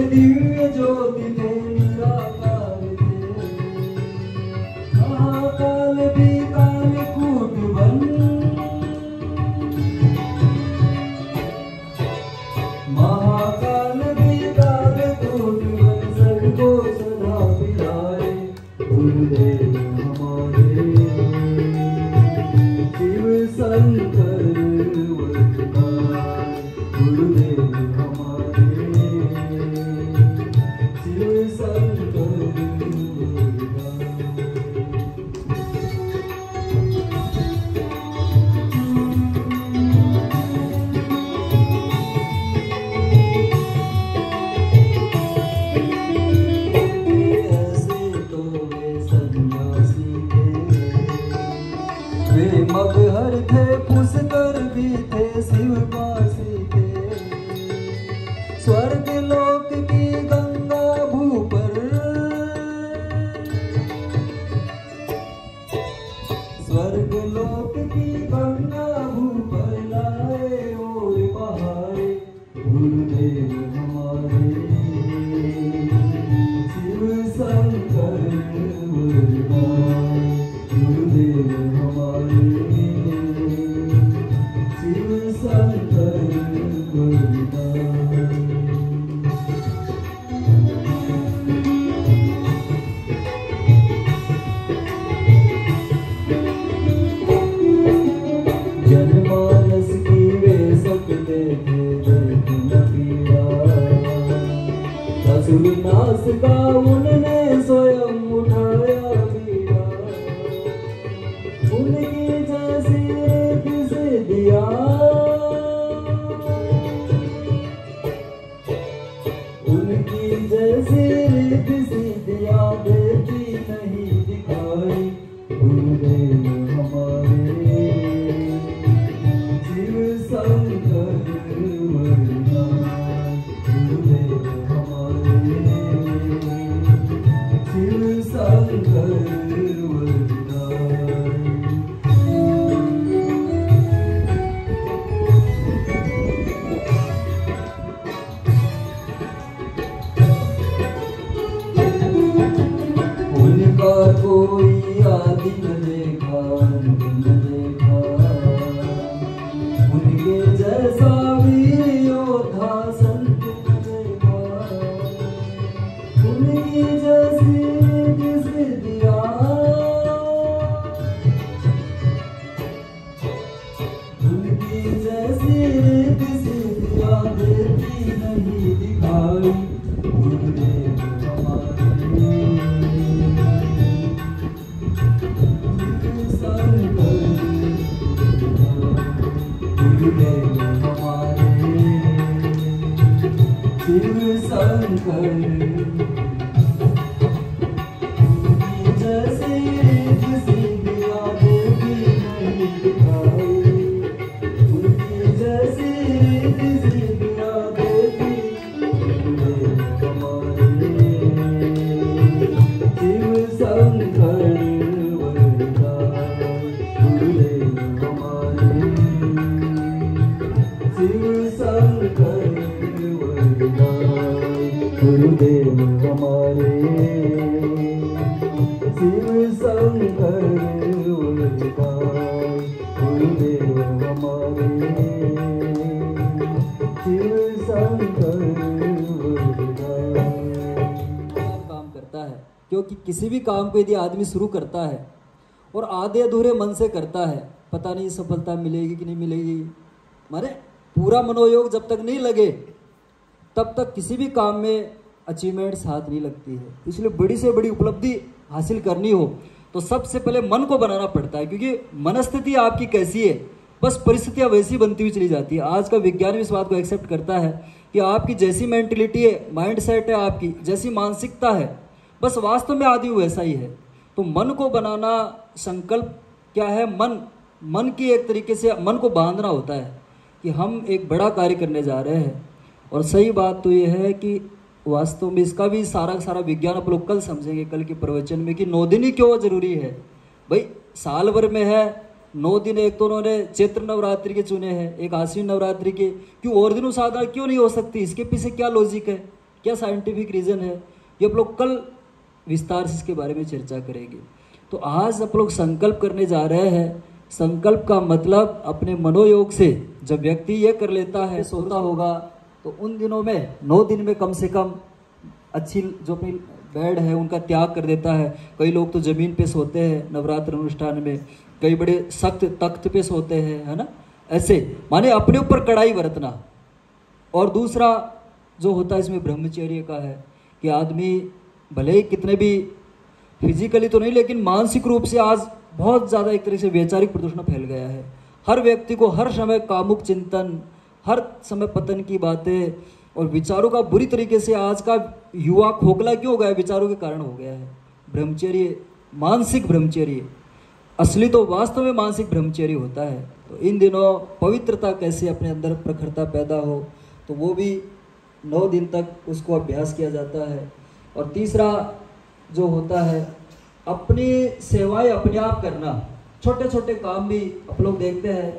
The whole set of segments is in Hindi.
दिव्य ज्योति थे निराकार थे, महाकाल भी काल कूट बन, महाकाल भी काल कूट बन, सबको सदा पिलाए गुरुदेव हमारे शिव शंकर वरदान, गुरुदेव हमारे शिव शंकर वे मगहर थे पुष्कर भी थे शिववासी थे, स्वर्ग लोक की गंगा भू पर, स्वर्ग लोक की गंगा भू पर लाए और बहाए गुरुदेव हमारे शिव शंकर वरदान, गुरुदेव हमारे शिव शंकर वरदान। जनमानस की वे सकते थे दर्द न पीड़ा, असुर नाश का उनने स्वयं उठाया बीड़ा, उनकी जैसी रीत से दिया, उनकी जैसी रीत से दिया, देती नहीं दिखाई गुरुदेव हमारे शिव शंकर वरदान, गुरुदेव हमारे शिव शंकर वरदान। उनका कोई आदि न देखा, न देखा, उनके जैसा वीर योद्धा संत न देखा, उनकी जैसी किसी दिया, उनकी जैसी किसी दिया, देती नहीं दिखाई गुरुदेव हमारे गुरुदेव हमारे शिव शंकर, जैसे किसी दिया देवी नहीं दिखाई, उनकी जैसी किसी दिया देवी गुरुदेव हमारे शिव शंकर वरदान, गुरुदेव हमारे शिव शंकर वरदान, गुरुदेव हमारे शिव शंकर वरदान, गुरुदेव हमारे शिव शंकर वरदान। काम करता है, क्योंकि किसी भी काम को यदि आदमी शुरू करता है और आधे अधूरे मन से करता है, पता नहीं सफलता मिलेगी कि नहीं मिलेगी, माने पूरा मनोयोग जब तक नहीं लगे तब तक किसी भी काम में अचीवमेंट हाथ नहीं लगती है। इसलिए बड़ी से बड़ी उपलब्धि हासिल करनी हो तो सबसे पहले मन को बनाना पड़ता है, क्योंकि मनस्थिति आपकी कैसी है बस परिस्थितियां वैसी बनती हुई चली जाती है। आज का विज्ञान भी इस बात को एक्सेप्ट करता है कि आपकी जैसी मेंटलिटी है, माइंड सेट है, आपकी जैसी मानसिकता है, बस वास्तव में आदमी वैसा ही है। तो मन को बनाना, संकल्प क्या है, मन की एक तरीके से मन को बांधना होता है कि हम एक बड़ा कार्य करने जा रहे हैं। और सही बात तो ये है कि वास्तव में इसका भी सारा विज्ञान आप लोग कल समझेंगे, कल के प्रवचन में, कि 9 दिन ही क्यों जरूरी है। भाई साल भर में है 9 दिन, एक तो उन्होंने चैत्र नवरात्रि के चुने हैं, एक आश्विन नवरात्रि के, क्यों और दिन साधारण क्यों नहीं हो सकती? इसके पीछे क्या लॉजिक है, क्या साइंटिफिक रीज़न है, ये आप लोग कल विस्तार से इसके बारे में चर्चा करेंगे। तो आज आप लोग संकल्प करने जा रहे हैं। संकल्प का मतलब अपने मनोयोग से जब व्यक्ति ये कर लेता है, सोता होगा, तो उन दिनों में 9 दिन में कम से कम अच्छी जो अपनी बेड है उनका त्याग कर देता है। कई लोग तो ज़मीन पे सोते हैं नवरात्र अनुष्ठान में, कई बड़े सख्त तख्त पे सोते हैं, है ना। ऐसे माने अपने ऊपर कड़ाई बरतना। और दूसरा जो होता है इसमें ब्रह्मचर्य का है कि आदमी भले ही कितने भी फिजिकली तो नहीं, लेकिन मानसिक रूप से आज बहुत ज़्यादा एक तरह से वैचारिक प्रदूषण फैल गया है। हर व्यक्ति को हर समय कामुक चिंतन, हर समय पतन की बातें और विचारों का बुरी तरीके से आज का युवा खोखला क्यों हो गया है? विचारों के कारण हो गया है। ब्रह्मचर्य, मानसिक ब्रह्मचर्य, असली तो वास्तव में मानसिक ब्रह्मचर्य होता है। तो इन दिनों पवित्रता कैसे अपने अंदर प्रखरता पैदा हो, तो वो भी 9 दिन तक उसको अभ्यास किया जाता है। और तीसरा जो होता है अपनी सेवाएं अपने आप करना। छोटे छोटे काम भी आप लोग देखते हैं,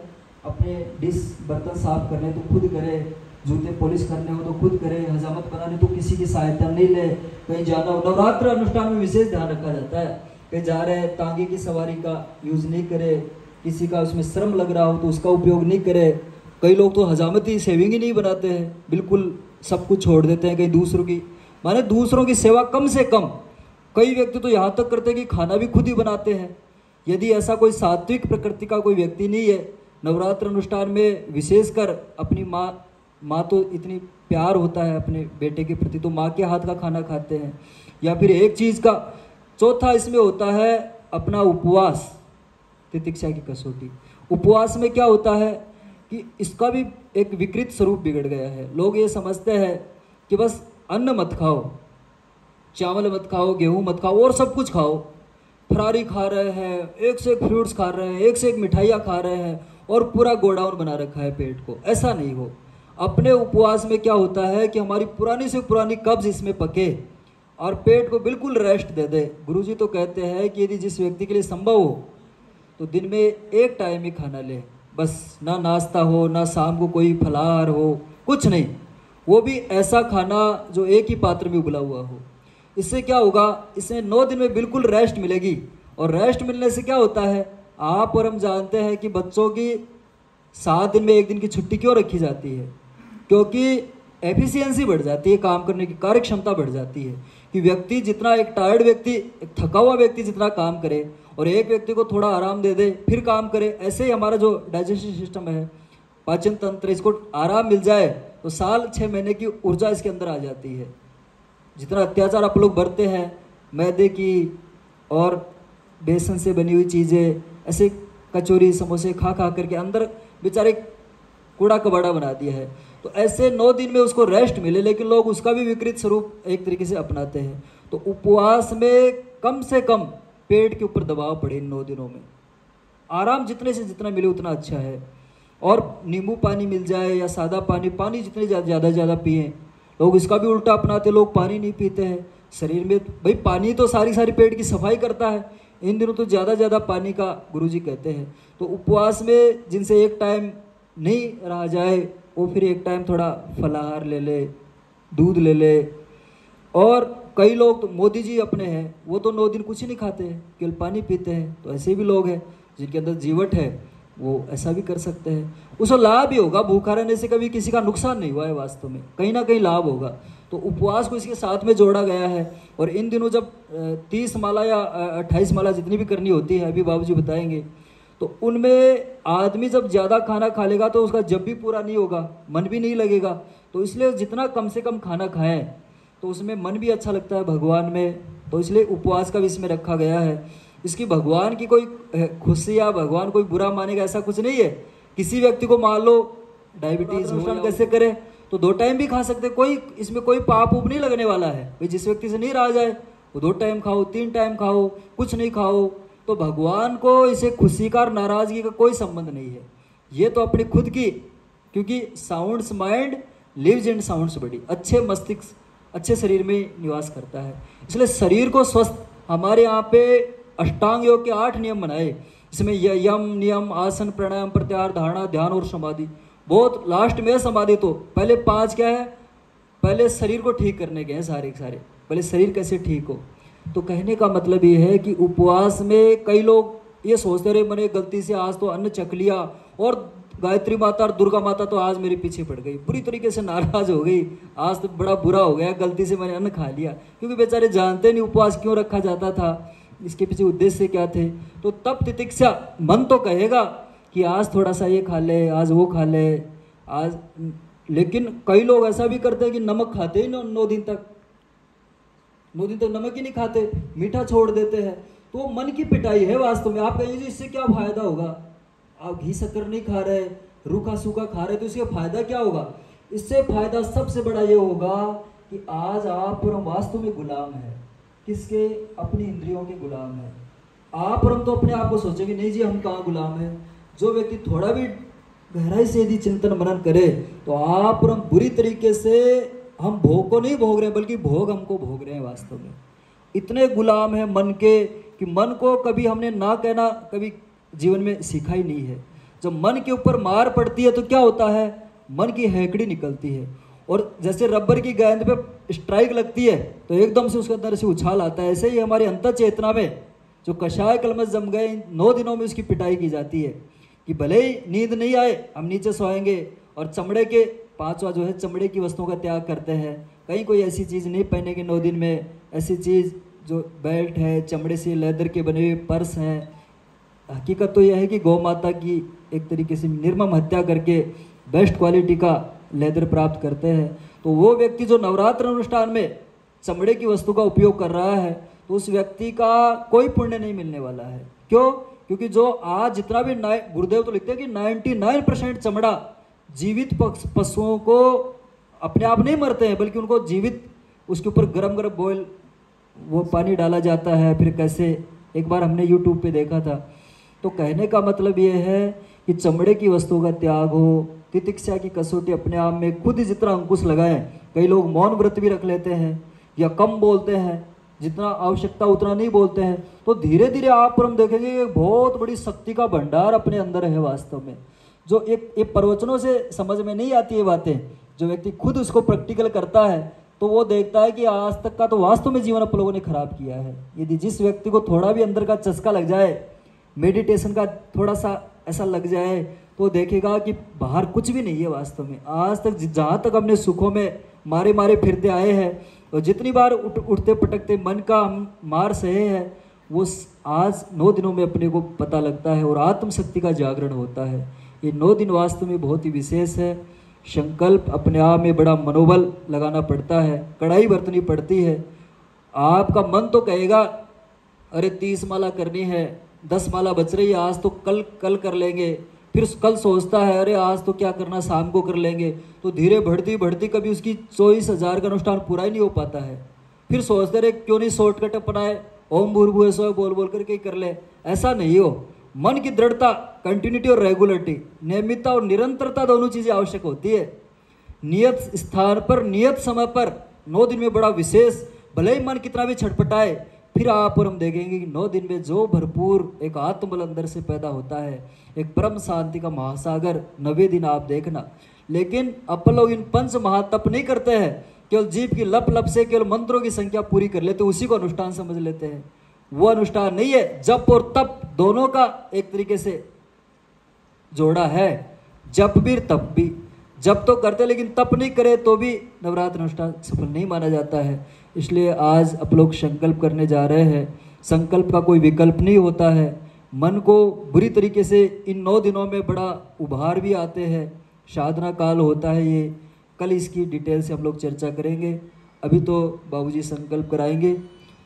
अपने डिश बर्तन साफ करने तो खुद करे, जूते पॉलिश करने हो तो खुद करे, हजामत बनाने तो किसी की सहायता नहीं ले। कहीं जाना हो, नवरात्र अनुष्ठान में विशेष ध्यान रखा जाता है, कहीं जा रहे हैं तांगे की सवारी का यूज़ नहीं करे, किसी का उसमें श्रम लग रहा हो तो उसका उपयोग नहीं करे। कई लोग तो हजामती सेविंग ही नहीं बनाते हैं, बिल्कुल सब कुछ छोड़ देते हैं। कहीं दूसरों की माने दूसरों की सेवा कम से कम। कई व्यक्ति तो यहाँ तक करते हैं कि खाना भी खुद ही बनाते हैं। यदि ऐसा कोई सात्विक प्रकृति का कोई व्यक्ति नहीं है, नवरात्र अनुष्ठान में विशेषकर अपनी माँ तो इतनी प्यार होता है अपने बेटे के प्रति, तो माँ के हाथ का खाना खाते हैं। या फिर एक चीज़ का चौथा इसमें होता है अपना उपवास, तितिक्षा की कसौटी। उपवास में क्या होता है कि इसका भी एक विकृत स्वरूप बिगड़ गया है। लोग ये समझते हैं कि बस अन्न मत खाओ, चावल मत खाओ, गेहूं मत खाओ और सब कुछ खाओ। फरारी खा रहे हैं, एक से एक फ्रूट्स खा रहे हैं, एक से एक मिठाइयाँ खा रहे हैं और पूरा गोडाउन बना रखा है पेट को। ऐसा नहीं हो। अपने उपवास में क्या होता है कि हमारी पुरानी से पुरानी कब्ज इसमें पके और पेट को बिल्कुल रेस्ट दे दे। गुरुजी तो कहते हैं कि यदि जिस व्यक्ति के लिए संभव हो तो दिन में एक टाइम ही खाना ले, बस ना नाश्ता हो, ना शाम को कोई फलाहार हो, कुछ नहीं। वो भी ऐसा खाना जो एक ही पात्र में उबला हुआ हो। इससे क्या होगा, इससे 9 दिन में बिल्कुल रेस्ट मिलेगी। और रेस्ट मिलने से क्या होता है, आप और हम जानते हैं कि बच्चों की 7 दिन में 1 दिन की छुट्टी क्यों रखी जाती है? क्योंकि एफिशिएंसी बढ़ जाती है, काम करने की कार्य क्षमता बढ़ जाती है। कि व्यक्ति जितना, एक टायर्ड व्यक्ति, एक थका हुआ व्यक्ति जितना काम करे और एक व्यक्ति को थोड़ा आराम दे दे फिर काम करे, ऐसे ही हमारा जो डाइजेस्टिव सिस्टम है, पाचन तंत्र, इसको आराम मिल जाए तो साल 6 महीने की ऊर्जा इसके अंदर आ जाती है। जितना अत्याचार आप लोग बरते हैं मैदे की और बेसन से बनी हुई चीज़ें, ऐसे कचौरी समोसे खा खा करके अंदर बेचारे कूड़ा कबाड़ा बना दिया है। तो ऐसे 9 दिन में उसको रेस्ट मिले, लेकिन लोग उसका भी विकृत स्वरूप एक तरीके से अपनाते हैं। तो उपवास में कम से कम पेट के ऊपर दबाव पड़े इन 9 दिनों में। आराम जितने से जितना मिले उतना अच्छा है। और नींबू पानी मिल जाए या सादा पानी, पानी जितने ज़्यादा पिएं। लोग इसका भी उल्टा अपनाते, लोग पानी नहीं पीते हैं। शरीर में भाई पानी तो सारी पेट की सफाई करता है। इन दिनों तो ज़्यादा पानी का गुरुजी कहते हैं। तो उपवास में जिनसे एक टाइम नहीं रहा जाए वो फिर एक टाइम थोड़ा फलाहार ले ले, दूध ले ले। और कई लोग तो मोदी जी अपने हैं, वो तो 9 दिन कुछ ही नहीं खाते हैं, केवल पानी पीते हैं। तो ऐसे भी लोग हैं जिनके अंदर जीवट है, वो ऐसा भी कर सकते हैं। उसको लाभ ही होगा, भूखा रहने से कभी किसी का नुकसान नहीं हुआ है, वास्तव में कहीं ना कहीं लाभ होगा। तो उपवास को इसके साथ में जोड़ा गया है। और इन दिनों जब 30 माला या 28 माला जितनी भी करनी होती है, अभी बाबूजी बताएंगे, तो उनमें आदमी जब ज़्यादा खाना खा लेगा तो उसका जब भी पूरा नहीं होगा, मन भी नहीं लगेगा। तो इसलिए जितना कम से कम खाना खाएं तो उसमें मन भी अच्छा लगता है भगवान में। तो इसलिए उपवास का भी इसमें रखा गया है। इसकी भगवान की कोई खुशी या भगवान कोई बुरा मानेगा ऐसा कुछ नहीं है। किसी व्यक्ति को मान लो डायबिटीज हो, कैसे करे तो 2 टाइम भी खा सकते, कोई इसमें कोई पाप उप नहीं लगने वाला है। भाई जिस व्यक्ति से नहीं रहा जाए वो 2 टाइम खाओ, 3 टाइम खाओ, कुछ नहीं खाओ, तो भगवान को इसे खुशी का और नाराजगी का कोई संबंध नहीं है। ये तो अपनी खुद की, क्योंकि sounds mind lives in sounds body, अच्छे मस्तिष्क अच्छे शरीर में निवास करता है। इसलिए शरीर को स्वस्थ, हमारे यहाँ पे अष्टांग योग के 8 नियम बनाए, इसमें यम नियम आसन प्राणायाम प्रत्याहार धारणा ध्यान और समाधि। बहुत लास्ट में समाधि, तो पहले 5 क्या है, पहले शरीर को ठीक करने के हैं सारे के सारे, पहले शरीर कैसे ठीक हो। तो कहने का मतलब ये है कि उपवास में कई लोग ये सोचते रहे मैंने गलती से आज तो अन्न चख लिया और गायत्री माता और दुर्गा माता तो आज मेरे पीछे पड़ गई, बुरी तरीके से नाराज हो गई, आज तो बड़ा बुरा हो गया, गलती से मैंने अन्न खा लिया। क्योंकि बेचारे जानते नहीं उपवास क्यों रखा जाता था, इसके पीछे उद्देश्य क्या थे। तो तब तितिक्षा, मन तो कहेगा कि आज थोड़ा सा ये खा ले, आज वो खा ले, आज, लेकिन कई लोग ऐसा भी करते हैं कि नमक खाते ही 9 दिन तक, 9 दिन तक नमक ही नहीं खाते, मीठा छोड़ देते हैं। तो मन की पिटाई है वास्तव में। आप कहेंगे इससे क्या फायदा होगा, आप घी शक्कर नहीं खा रहे, रूखा सूखा खा रहे, तो इसका फायदा क्या होगा। इससे फायदा सबसे बड़ा ये होगा कि आज आप और हम वास्तव में गुलाम है, किसके, अपनी इंद्रियों के गुलाम है। आप और हम तो अपने आप को सोचेंगे नहीं जी हम कहाँ गुलाम है। जो व्यक्ति थोड़ा भी गहराई से यदि चिंतन मनन करे तो आप और हम बुरी तरीके से हम भोग को नहीं भोग रहे हैं, बल्कि भोग हमको भोग रहे हैं। वास्तव में इतने गुलाम है मन के कि मन को कभी हमने ना कहना कभी जीवन में सीखा ही नहीं है। जब मन के ऊपर मार पड़ती है तो क्या होता है, मन की हैकड़ी निकलती है, और जैसे रबर की गेंद पे स्ट्राइक लगती है तो एकदम से उसके अंदर से उछाल आता है। ऐसे ही हमारे अंतर चेतना में जो कषाय कलमश जम गए, इन 9 दिनों में उसकी पिटाई की जाती है कि भले ही नींद नहीं आए हम नीचे सोएंगे, और चमड़े के 5वां जो है चमड़े की वस्तुओं का त्याग करते हैं। कहीं कोई ऐसी चीज़ नहीं पहनेंगे 9 दिन में, ऐसी चीज़ जो बेल्ट है, चमड़े से लेदर के बने हुए पर्स हैं। हकीकत तो यह है कि गौ माता की एक तरीके से निर्मम हत्या करके बेस्ट क्वालिटी का लेदर प्राप्त करते हैं। तो वो व्यक्ति जो नवरात्र अनुष्ठान में चमड़े की वस्तु का उपयोग कर रहा है तो उस व्यक्ति का कोई पुण्य नहीं मिलने वाला है। क्यों? क्योंकि जो आज जितना भी गुरुदेव तो लिखते हैं कि 99% चमड़ा जीवित पशुओं को अपने आप नहीं मरते हैं, बल्कि उनको जीवित उसके ऊपर गरम गरम बॉयल वो पानी डाला जाता है। फिर कैसे, एक बार हमने YouTube पे देखा था। तो कहने का मतलब ये है कि चमड़े की वस्तुओं का त्याग हो, तितिक्षा की कसौटी अपने आप में खुद ही जितना अंकुश लगाएं। कई लोग मौन व्रत भी रख लेते हैं या कम बोलते हैं, जितना आवश्यकता उतना नहीं बोलते हैं, तो धीरे धीरे आप और हम देखेंगे कि बहुत बड़ी शक्ति का भंडार अपने अंदर है वास्तव में, जो एक प्रवचनों से समझ में नहीं आती है बातें। जो व्यक्ति खुद उसको प्रैक्टिकल करता है तो वो देखता है कि आज तक का तो वास्तव में जीवन आप लोगों ने खराब किया है। यदि जिस व्यक्ति को थोड़ा भी अंदर का चस्का लग जाए, मेडिटेशन का थोड़ा सा ऐसा लग जाए, तो देखेगा कि बाहर कुछ भी नहीं है वास्तव में। आज तक जहाँ तक अपने सुखों में मारे मारे फिरते आए हैं और जितनी बार उठते पटकते मन का हम मार सहे हैं, वो आज 9 दिनों में अपने को पता लगता है और आत्मशक्ति का जागरण होता है। ये 9 दिन वास्तव में बहुत ही विशेष है। संकल्प अपने आप में बड़ा मनोबल लगाना पड़ता है, कड़ाई बरतनी पड़ती है। आपका मन तो कहेगा अरे 30 माला करनी है, 10 माला बच रही है, आज तो कल कर लेंगे। फिर कल सोचता है अरे आज तो क्या करना, शाम को कर लेंगे। तो धीरे बढ़ती बढ़ती कभी उसकी 24,000 का अनुष्ठान पूरा ही नहीं हो पाता है। फिर सोचते रहे क्यों नहीं शॉर्टकट अपनाए, ओम भूर्भुवः स्वः बोल बोल करके कर ले। ऐसा नहीं हो। मन की दृढ़ता, कंटिन्यूटी और रेगुलरिटी, नियमितता और निरंतरता दोनों चीज़ें आवश्यक होती है। नियत स्थान पर नियत समय पर 9 दिन में बड़ा विशेष, भले ही मन कितना भी छटपटाए, फिर आप और हम देखेंगे कि 9 दिन में जो भरपूर एक आत्मबल अंदर से पैदा होता है, एक परम शांति का महासागर 9वें दिन आप देखना। लेकिन अपन लोग इन 5 महातप नहीं करते हैं, केवल जीभ की लप लप से केवल मंत्रों की संख्या पूरी कर लेते, उसी को अनुष्ठान समझ लेते हैं। वो अनुष्ठान नहीं है। जप और तप दोनों का एक तरीके से जोड़ा है। जप भी तप भी, जप तो करते लेकिन तप नहीं करे तो भी नवरात्र अनुष्ठान सफल नहीं माना जाता है। इसलिए आज आप लोग संकल्प करने जा रहे हैं। संकल्प का कोई विकल्प नहीं होता है। मन को बुरी तरीके से इन 9 दिनों में बड़ा उभार भी आते हैं। साधना काल होता है ये, कल इसकी डिटेल से हम लोग चर्चा करेंगे। अभी तो बाबूजी संकल्प कराएंगे।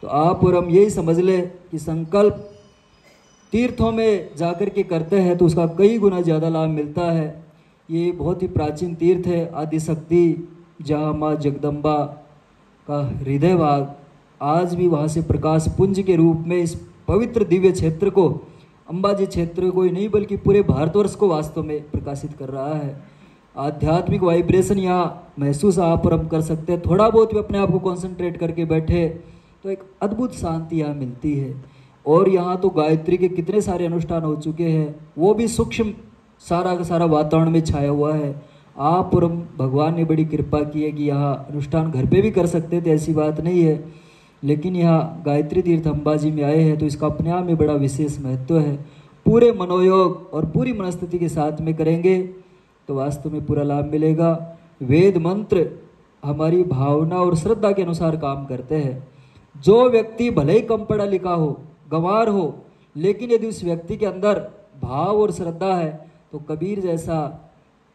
तो आप और हम यही समझ लें कि संकल्प तीर्थों में जाकर के करते हैं तो उसका कई गुना ज़्यादा लाभ मिलता है। ये बहुत ही प्राचीन तीर्थ है, आदिशक्ति जहाँ माँ जगदम्बा का हृदय भाग आज भी वहाँ से प्रकाश पुंज के रूप में इस पवित्र दिव्य क्षेत्र को, अंबाजी क्षेत्र को ही नहीं बल्कि पूरे भारतवर्ष को वास्तव में प्रकाशित कर रहा है। आध्यात्मिक वाइब्रेशन यहाँ महसूस आप और हम कर सकते हैं। थोड़ा बहुत भी अपने आप को कंसंट्रेट करके बैठे तो एक अद्भुत शांति यहाँ मिलती है। और यहाँ तो गायत्री के कितने सारे अनुष्ठान हो चुके हैं, वो भी सूक्ष्म सारा का सारा वातावरण में छाया हुआ है। आप और हम, भगवान ने बड़ी कृपा की है कि यहाँ अनुष्ठान घर पे भी कर सकते थे, ऐसी बात नहीं है, लेकिन यहाँ गायत्री तीर्थ अंबाजी में आए हैं तो इसका अपने आप में बड़ा विशेष महत्व है। पूरे मनोयोग और पूरी मनस्थिति के साथ में करेंगे तो वास्तव में पूरा लाभ मिलेगा। वेद मंत्र हमारी भावना और श्रद्धा के अनुसार काम करते हैं। जो व्यक्ति भले ही कम पढ़ा लिखा हो, गंवार हो, लेकिन यदि उस व्यक्ति के अंदर भाव और श्रद्धा है तो कबीर जैसा,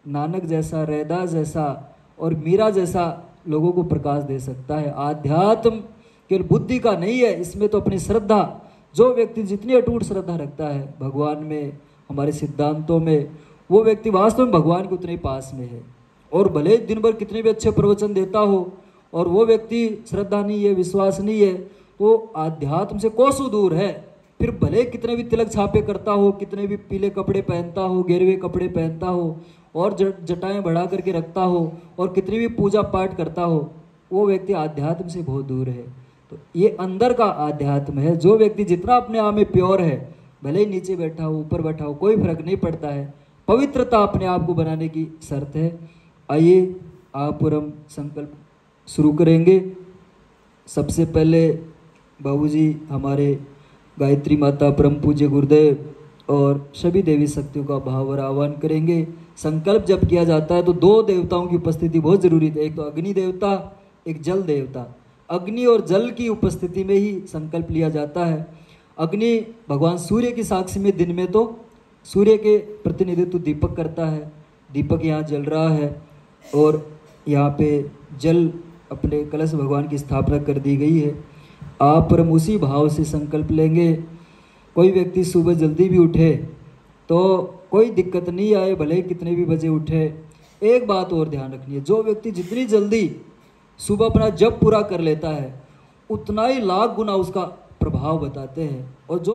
नानक जैसा, रैदास जैसा और मीरा जैसा लोगों को प्रकाश दे सकता है। आध्यात्म केवल बुद्धि का नहीं है, इसमें तो अपनी श्रद्धा, जो व्यक्ति जितनी अटूट श्रद्धा रखता है भगवान में, हमारे सिद्धांतों में, वो व्यक्ति वास्तव में भगवान के उतने पास में है। और भले दिन भर कितने भी अच्छे प्रवचन देता हो और वो व्यक्ति श्रद्धा नहीं है, विश्वास नहीं है, तो आध्यात्म से कोसों दूर है। फिर भले कितने भी तिलक छापे करता हो, कितने भी पीले कपड़े पहनता हो, गेरुए कपड़े पहनता हो और जटाएं बढ़ा करके रखता हो और कितनी भी पूजा पाठ करता हो, वो व्यक्ति आध्यात्म से बहुत दूर है। तो ये अंदर का आध्यात्म है। जो व्यक्ति जितना अपने आप में प्योर है, भले ही नीचे बैठा हो, ऊपर बैठा हो, कोई फर्क नहीं पड़ता है। पवित्रता अपने आप को बनाने की शर्त है। आइए आप और हम संकल्प शुरू करेंगे। सबसे पहले बाबूजी हमारे गायत्री माता, परम पूज्य गुरुदेव और सभी देवी शक्तियों का भाव और आह्वान करेंगे। संकल्प जब किया जाता है तो दो देवताओं की उपस्थिति बहुत जरूरी है, एक तो अग्नि देवता, एक जल देवता। अग्नि और जल की उपस्थिति में ही संकल्प लिया जाता है। अग्नि भगवान सूर्य की साक्षी में दिन में तो सूर्य के प्रतिनिधित्व दीपक करता है, दीपक यहाँ जल रहा है और यहाँ पे जल अपने कलश भगवान की स्थापना कर दी गई है। आप और हम उसी भाव से संकल्प लेंगे। कोई व्यक्ति सुबह जल्दी भी उठे तो कोई दिक्कत नहीं आए, भले कितने भी बजे उठे। एक बात और ध्यान रखनी है, जो व्यक्ति जितनी जल्दी सुबह अपना जप पूरा कर लेता है उतना ही लाख गुना उसका प्रभाव बताते हैं। और जो